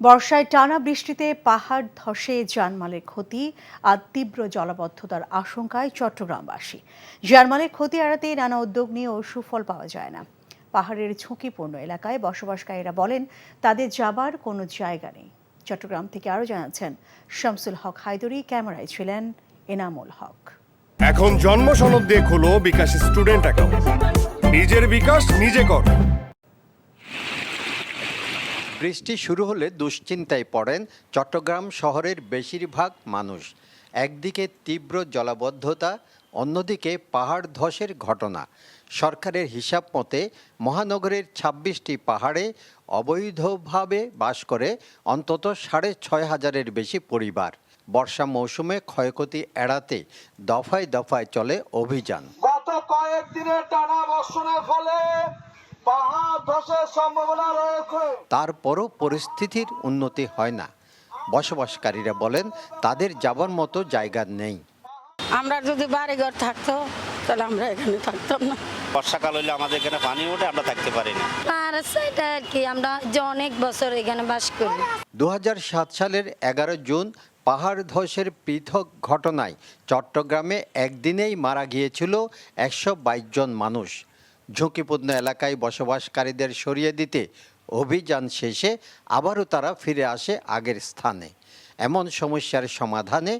বর্ষায় টানা বৃষ্টিতে পাহাড় ধসে জানমালের ক্ষতি আর তীব্র জলাবদ্ধতার আশঙ্কায় চট্টগ্রামবাসী। জানমালের ক্ষতি এড়াতে নানা উদ্যোগ নিয়েও সুফল পাওয়া যায় না। পাহাড়ের ঝুঁকিপূর্ণ এলাকায় বসবাসকারীরা বলেন তাদের যাবার কোনো জায়গা নেই। চট্টগ্রাম থেকে আরও জানাচ্ছেন শামসুল হক হায়দরি, ক্যামেরায় ছিলেন এনামুল হক। এখন জন্ম সনদ দিয়ে খোলো বিকাশ স্টুডেন্ট অ্যাকাউন্ট। নিজের বিকাশ নিজে কর। বৃষ্টি শুরু হলে দুশ্চিন্তায় পড়েন চট্টগ্রাম শহরের বেশিরভাগ মানুষ। একদিকে তীব্র জলাবদ্ধতা, অন্যদিকে পাহাড় ধসের ঘটনা। সরকারের হিসাব মতে মহানগরের ২৬টি পাহাড়ে অবৈধভাবে বাস করে অন্তত ৬৫০০-এর বেশি পরিবার। বর্ষা মৌসুমে ক্ষয়ক্ষতি এড়াতে দফায় দফায় চলে অভিযান। গত কয়েকদিনের টানা বর্ষণের ফলে পাহাড় ধসের সম্ভাবনা রয়েছে। তারপরও পরিস্থিতির উন্নতি হয় না। বসবাসকারীরা বলেন তাদের যাবার মতো জায়গা নেই। আমরা যদি বাড়িঘর থাকতো তাহলে আমরা এখানে থাকতাম না। বর্ষাকাল হলে আমাদের এখানে পানি ওঠে, আমরা থাকতে পারি না। আর সেটা আর কি, আমরা যে অনেক বছর এখানে বাস করি। ২০০৭ সালের ১১ জুন পাহাড় ধসের পৃথক ঘটনায় চট্টগ্রামে একদিনেই মারা গিয়েছিল ১২২ জন মানুষ। ঝুঁকিপূর্ণ এলাকায় বসবাসকারীদের সরিয়ে দিতে অভিযান শেষে আবারও তারা ফিরে আসে আগের স্থানে। এমন সমস্যার সমাধানে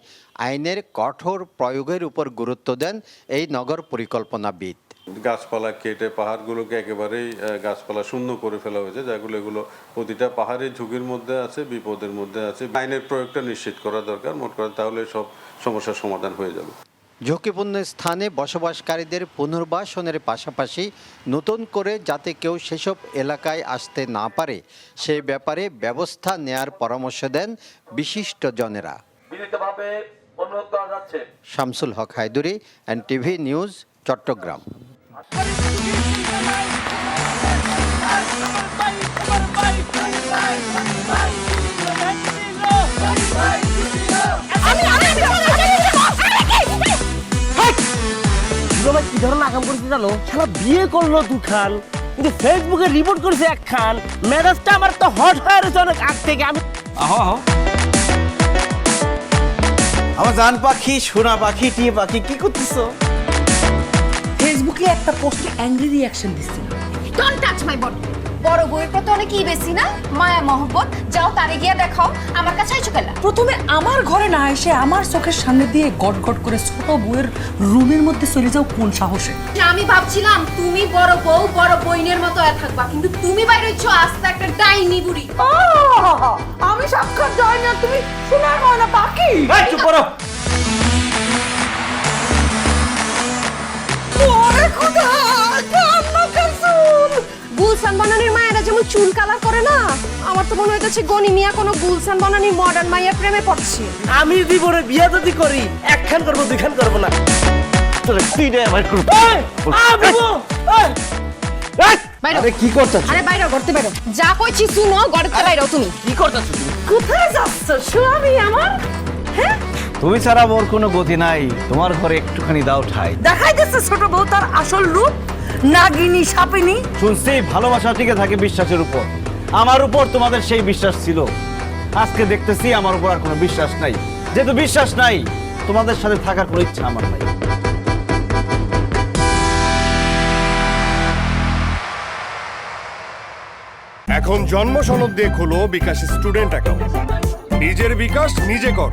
আইনের কঠোর প্রয়োগের উপর গুরুত্ব দেন এই নগর পরিকল্পনাবিদ। গাছপালা কেটে পাহাড়গুলোকে একেবারেই গাছপালা শূন্য করে ফেলা হয়েছে, যেগুলো প্রতিটা পাহাড়ের ঝুঁকির মধ্যে আছে, বিপদের মধ্যে আছে। আইনের প্রয়োগটা নিশ্চিত করা দরকার, মোট কথা, তাহলে সব সমস্যার সমাধান হয়ে যাবে। ঝুঁকিপূর্ণ স্থানে বসবাসকারীদের পুনর্বাসনের পাশাপাশি নতুন করে যাতে কেউ সেসব এলাকায় আসতে না পারে সে ব্যাপারে ব্যবস্থা নেয়ার পরামর্শ দেন বিশিষ্টজনেরা। শামসুল হক হায়দরি, NTV নিউজ, চট্টগ্রাম। কি ধরনের আকাম করেছে জানো? শালা বিয়ে করলো দুখান, কিন্তু ফেসবুকে রিপোর্ট করেছে একখান। মেজাজটা আমার তো হট হয়ে রয়েছে অনেক আগ থেকে। আমি আমার জান পাখি, সোনা পাখি, টিয়ে পাখি, কি করতেছো? ফেসবুকে একটা পোস্টে অ্যাংরি রিঅ্যাকশন দিছিল। Don't touch my body. বড় বউয়ের প্রতি অনেকই বেশি না মায়া মহব্বত। যাও তারে গিয়া দেখাও, আমার কাছে আইছো কেলা? প্রথমে আমার ঘরে না এসে আমার চোখের সামনে দিয়ে গট গট করে ছোট বউয়ের রুমের মধ্যে চলে যাও কোন সাহসে? আমি ভাবছিলাম তুমি বড় বউ বড় বইনের মতো থাকবা, কিন্তু তুমি বাইরে হইছো আস্তে একটা ডাইনি বুড়ি। আমি সাক্ষাৎ ডাইনি আর তুমি সোনার ময়না পাখি। এই চুপ করো। ওরে খোদা, জান্নাতের চুল। গুলশান বনানীর মায়েরা যেমন চুল কালার করে না, আমার তো মনে হইতেছে গনি মিয়া কোনো গুলশান বনানীর মডার্ন মাইয়া প্রেমে পড়ছে। আমি জীবনে বিয়ে যদি করি একখান করবো, দুইখান করবো না। তোরে পিড়ে আমার করব। আরে কি করতেছ? আরে বাইরে করতে বাইরো, যা কইছি শুনো, গড়তে বাইরো। তুমি কি করতেছো? তুমি কোথায় যাচ্ছ স্বামী আমার? হ্যাঁ, তুমি ছাড়া মোর কোনো গতি নাই, তোমার ঘরে একটুখানি দাও ঠাই। দেখাইতেছে ছোট বউ তার আসল রূপ, নাগিনী সাপিনী। শুনছি ভালোবাসা টিকে থাকে বিশ্বাসের উপর। আমার উপর তোমাদের সেই বিশ্বাস ছিল, আজকে দেখতেছি আমার উপর আর কোনো বিশ্বাস নাই। যেহেতু বিশ্বাস নাই, তোমাদের সাথে থাকার কোনো ইচ্ছা আমার নাই। এখন জন্ম সনদ দিয়ে খোলো বিকাশ স্টুডেন্ট অ্যাকাউন্ট। নিজের বিকাশ নিজে কর।